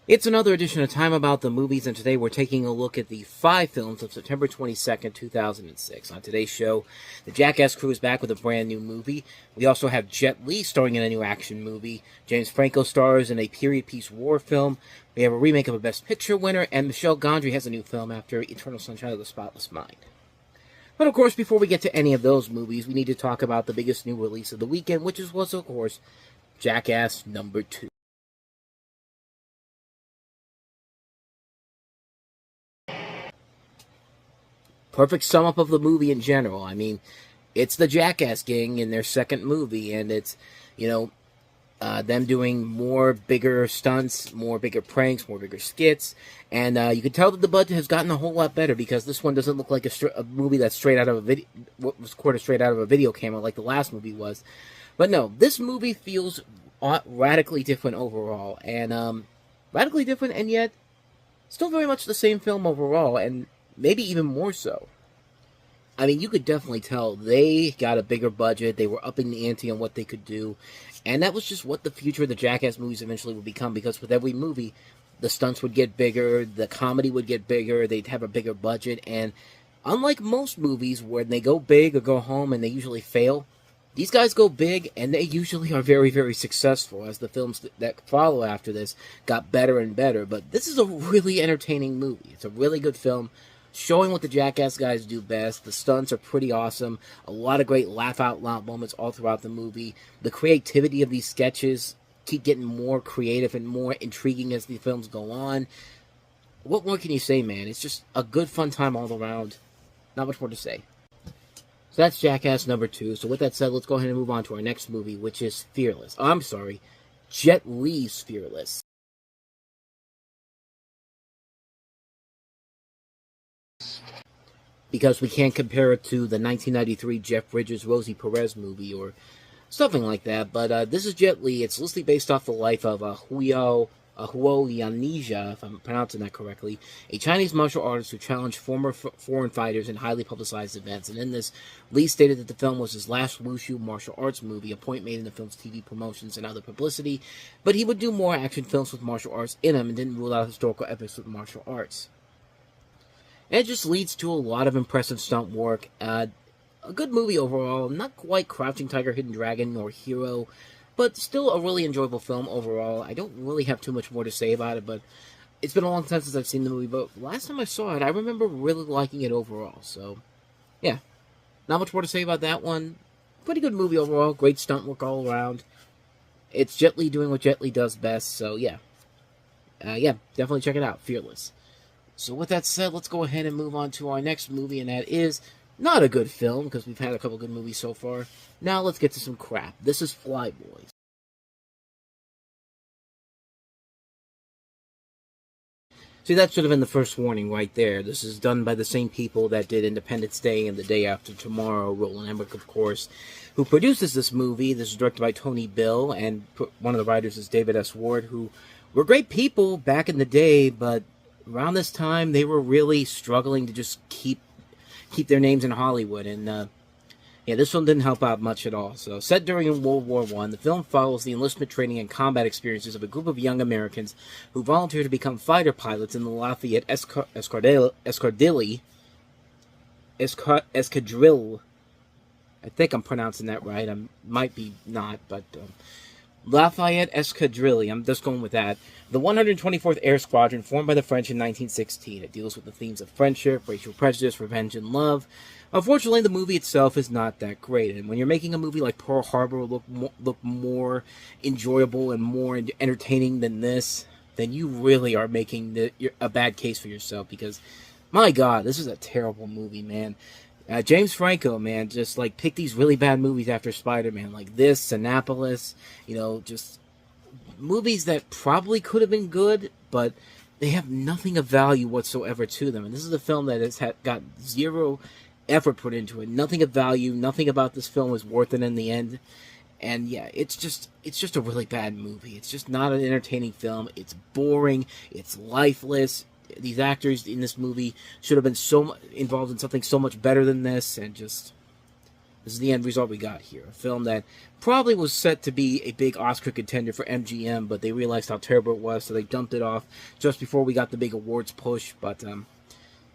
It's another edition of Time About the Movies, and today we're taking a look at the 5 films of September 22nd, 2006. On today's show, the Jackass crew is back with a brand new movie. We also have Jet Li starring in a new action movie. James Franco stars in a period piece war film. We have a remake of a Best Picture winner, and Michel Gondry has a new film after Eternal Sunshine of the Spotless Mind. But of course, before we get to any of those movies, we need to talk about the biggest new release of the weekend, which was, of course, Jackass number 2. Perfect sum up of the movie in general. I mean, it's the Jackass gang in their second movie, and it's, them doing more bigger stunts, more bigger pranks, more bigger skits, and you can tell that the budget has gotten a whole lot better because this one doesn't look like a movie that's straight out of a video, was recorded straight out of a video camera like the last movie was. But no, this movie feels radically different overall, and radically different, and yet still very much the same film overall, and maybe even more so. I mean, you could definitely tell they got a bigger budget. They were upping the ante on what they could do. And that was just what the future of the Jackass movies eventually would become. Because with every movie, the stunts would get bigger. The comedy would get bigger. They'd have a bigger budget. And unlike most movies where they go big or go home and they usually fail, these guys go big and they usually are very, very successful as the films that follow after this got better and better. But this is a really entertaining movie. It's a really good film, showing what the Jackass guys do best. The stunts are pretty awesome. A lot of great laugh-out-loud moments all throughout the movie. The creativity of these sketches keep getting more creative and more intriguing as the films go on. What more can you say, man? It's just a good, fun time all around. Not much more to say. So that's Jackass number 2. So with that said, let's go ahead and move on to our next movie, which is Fearless. Oh, I'm sorry. Jet Li's Fearless. Because we can't compare it to the 1993 Jeff Bridges, Rosie Perez movie or something like that. But this is Jet Li. It's loosely based off the life of Huo Yanija, if I'm pronouncing that correctly, a Chinese martial artist who challenged former foreign fighters in highly publicized events. And in this, Li stated that the film was his last wushu martial arts movie, a point made in the film's TV promotions and other publicity. But he would do more action films with martial arts in them and didn't rule out historical epics with martial arts. And it just leads to a lot of impressive stunt work. A good movie overall. Not quite Crouching Tiger, Hidden Dragon or Hero, but still a really enjoyable film overall. I don't really have too much more to say about it, but it's been a long time since I've seen the movie. But last time I saw it, I remember really liking it overall. So, yeah. Not much more to say about that one. Pretty good movie overall. Great stunt work all around. It's Jet Li doing what Jet Li does best. So, yeah. Definitely check it out. Fearless. So with that said, let's go ahead and move on to our next movie, and that is not a good film, because we've had a couple good movies so far. Now let's get to some crap. This is Fly Boys. See, that should have been the first warning right there. This is done by the same people that did Independence Day and The Day After Tomorrow, Roland Emmerich, of course, who produces this movie. This is directed by Tony Bill, and one of the writers is David S. Ward, who were great people back in the day, but around this time, they were really struggling to just keep their names in Hollywood, and this film didn't help out much at all. So, set during World War I, the film follows the enlistment training and combat experiences of a group of young Americans who volunteer to become fighter pilots in the Lafayette Escadrille. I think I'm pronouncing that right. I might be not, but Lafayette Escadrille, I'm just going with that. The 124th Air Squadron, formed by the French in 1916. It deals with the themes of friendship, racial prejudice, revenge, and love. Unfortunately, the movie itself is not that great, and when you're making a movie like Pearl Harbor look more enjoyable and more entertaining than this, then you really are making a bad case for yourself, because, my God, this is a terrible movie, man. James Franco, man, just pick these really bad movies after Spider-Man, like this, Annapolis, just movies that probably could have been good, but they have nothing of value whatsoever to them. And this is a film that has got zero effort put into it, nothing of value, nothing about this film is worth it in the end. And yeah, it's just a really bad movie. It's just not an entertaining film. It's boring. It's lifeless. These actors in this movie should have been involved in something so much better than this, and just This is the end result we got here. A film that probably was set to be a big Oscar contender for MGM, but they realized how terrible it was, so they dumped it off just before we got the big awards push. But,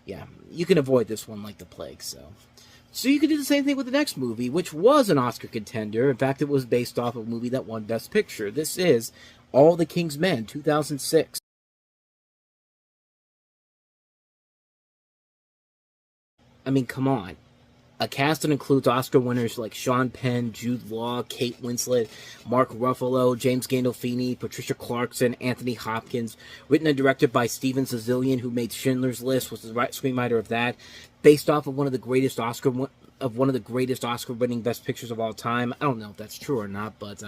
yeah, you can avoid this one like the plague, So you could do the same thing with the next movie, which was an Oscar contender. In fact, it was based off of a movie that won Best Picture. This is All the King's Men, 2006. I mean, come on. A cast that includes Oscar winners like Sean Penn, Jude Law, Kate Winslet, Mark Ruffalo, James Gandolfini, Patricia Clarkson, Anthony Hopkins. Written and directed by Steven Zaillian, who made Schindler's List, was the screenwriter of that. Based off of one of the greatest Oscar-winning Best Pictures of all time. I don't know if that's true or not, but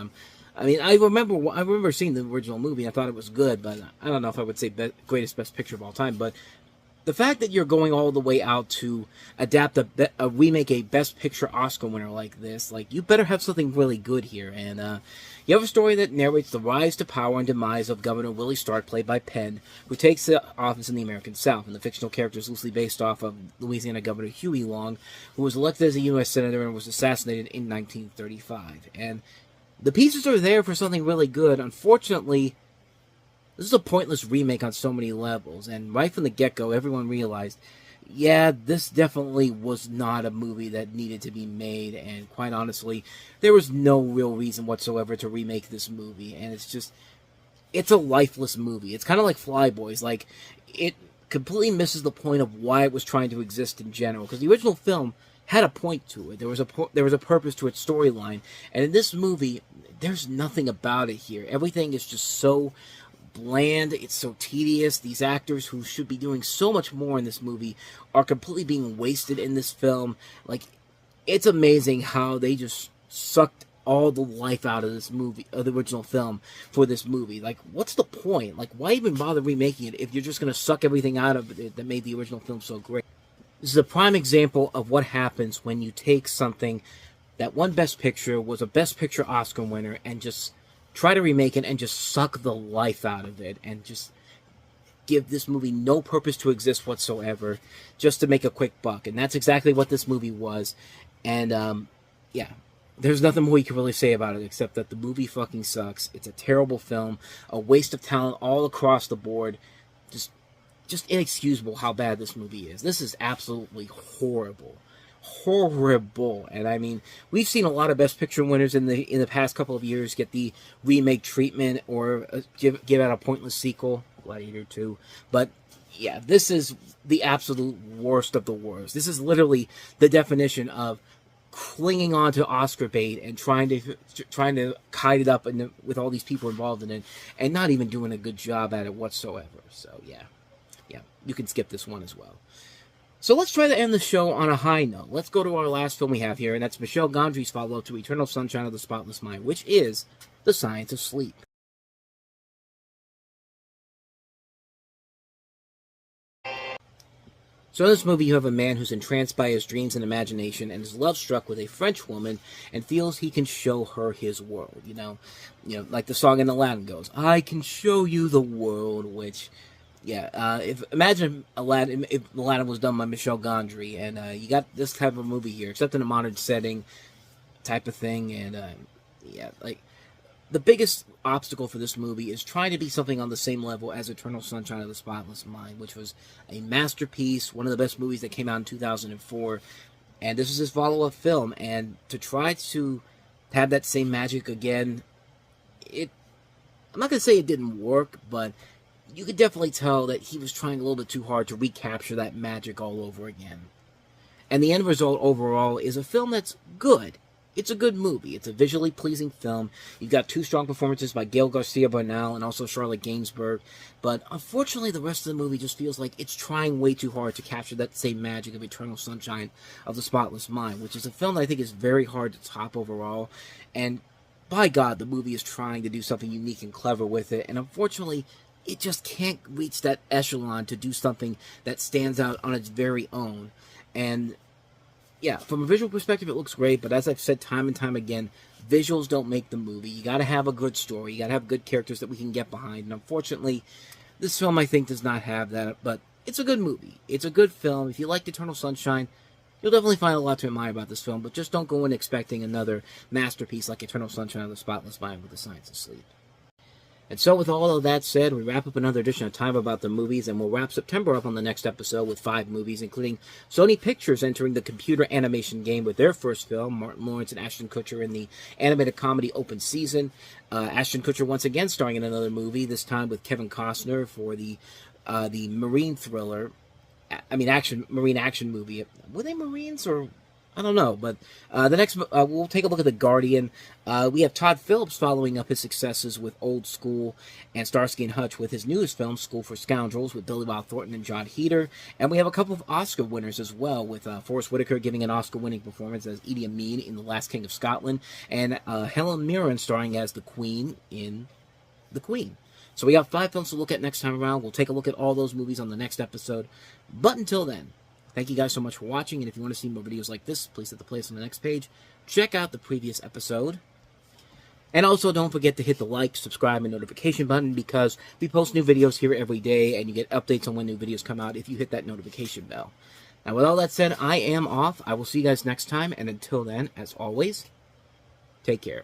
I mean, I remember seeing the original movie. I thought it was good, but I don't know if I would say greatest Best Picture of all time, but. The fact that you're going all the way out to adapt remake a Best Picture Oscar winner like this, like, you better have something really good here. And you have a story that narrates the rise to power and demise of Governor Willie Stark, played by Penn, who takes the office in the American South. And the fictional character is loosely based off of Louisiana Governor Huey Long, who was elected as a U.S. Senator and was assassinated in 1935. And the pieces are there for something really good. Unfortunately, this is a pointless remake on so many levels, and right from the get-go, everyone realized, yeah, this definitely was not a movie that needed to be made, and quite honestly, there was no real reason whatsoever to remake this movie, and it's a lifeless movie. It's kind of like Flyboys. Like, it completely misses the point of why it was trying to exist in general, because the original film had a point to it. There was a purpose to its storyline, and in this movie, there's nothing about it here. Everything is just so bland, it's so tedious. These actors who should be doing so much more in this movie are completely being wasted in this film. Like, it's amazing how they just sucked all the life out of this movie, of the original film, for this movie. Like, what's the point? Like, why even bother remaking it if you're just going to suck everything out of it that made the original film so great? This is a prime example of what happens when you take something that won Best Picture, was a Best Picture Oscar winner, and just try to remake it and just suck the life out of it and just give this movie no purpose to exist whatsoever, just to make a quick buck. And that's exactly what this movie was. And, yeah, there's nothing more you can really say about it except that the movie fucking sucks. It's a terrible film, a waste of talent all across the board. Just inexcusable how bad this movie is. This is absolutely horrible. Horrible. And I mean, we've seen a lot of Best Picture winners in the past couple of years get the remake treatment or give out a pointless sequel, Gladiator 2. But yeah, this is the absolute worst of the worst. This is literally the definition of clinging on to Oscar bait and trying to kite it up with all these people involved in it, and not even doing a good job at it whatsoever. So yeah, you can skip this one as well. So let's try to end the show on a high note. Let's go to our last film we have here, and that's Michel Gondry's follow-up to Eternal Sunshine of the Spotless Mind, which is The Science of Sleep. So in this movie, you have a man who's entranced by his dreams and imagination and is love-struck with a French woman and feels he can show her his world. You know, like the song in Aladdin goes, "I can show you the world," which... yeah, imagine if Aladdin was done by Michel Gondry, and you got this type of movie here, except in a modern setting type of thing, and yeah, like, the biggest obstacle for this movie is trying to be something on the same level as Eternal Sunshine of the Spotless Mind, which was a masterpiece, one of the best movies that came out in 2004, and this is his follow-up film, and to try to have that same magic again, I'm not going to say it didn't work, but you could definitely tell that he was trying a little bit too hard to recapture that magic all over again. And the end result overall is a film that's good. It's a good movie. It's a visually pleasing film. You've got two strong performances by Gael Garcia Bernal and also Charlotte Gainsbourg. But unfortunately, the rest of the movie just feels like it's trying way too hard to capture that same magic of Eternal Sunshine of the Spotless Mind, which is a film that I think is very hard to top overall. And by God, the movie is trying to do something unique and clever with it. And unfortunately, it just can't reach that echelon to do something that stands out on its very own. And yeah, from a visual perspective, it looks great, but as I've said time and time again, visuals don't make the movie. You gotta have a good story. You gotta have good characters that we can get behind. And unfortunately, this film, I think, does not have that, but it's a good movie. It's a good film. If you liked Eternal Sunshine, you'll definitely find a lot to admire about this film, but just don't go in expecting another masterpiece like Eternal Sunshine of the Spotless Mind with the Science of Sleep. And so with all of that said, we wrap up another edition of Time About the Movies, and we'll wrap September up on the next episode with 5 movies, including Sony Pictures entering the computer animation game with their first film, Martin Lawrence and Ashton Kutcher in the animated comedy Open Season. Ashton Kutcher once again starring in another movie, this time with Kevin Costner for the marine thriller, marine action movie. Were they Marines or... I don't know, but the next, we'll take a look at The Guardian. We have Todd Phillips following up his successes with Old School and Starsky and Hutch with his newest film, School for Scoundrels, with Billy Bob Thornton and John Heder. And we have a couple of Oscar winners as well, with Forrest Whitaker giving an Oscar-winning performance as Idi Amin in The Last King of Scotland, and Helen Mirren starring as the Queen in The Queen. So we got 5 films to look at next time around. We'll take a look at all those movies on the next episode. But until then, thank you guys so much for watching, and if you want to see more videos like this, please hit the place on the next page. Check out the previous episode. And also, don't forget to hit the like, subscribe, and notification button, because we post new videos here every day, and you get updates on when new videos come out if you hit that notification bell. Now, with all that said, I am off. I will see you guys next time, and until then, as always, take care.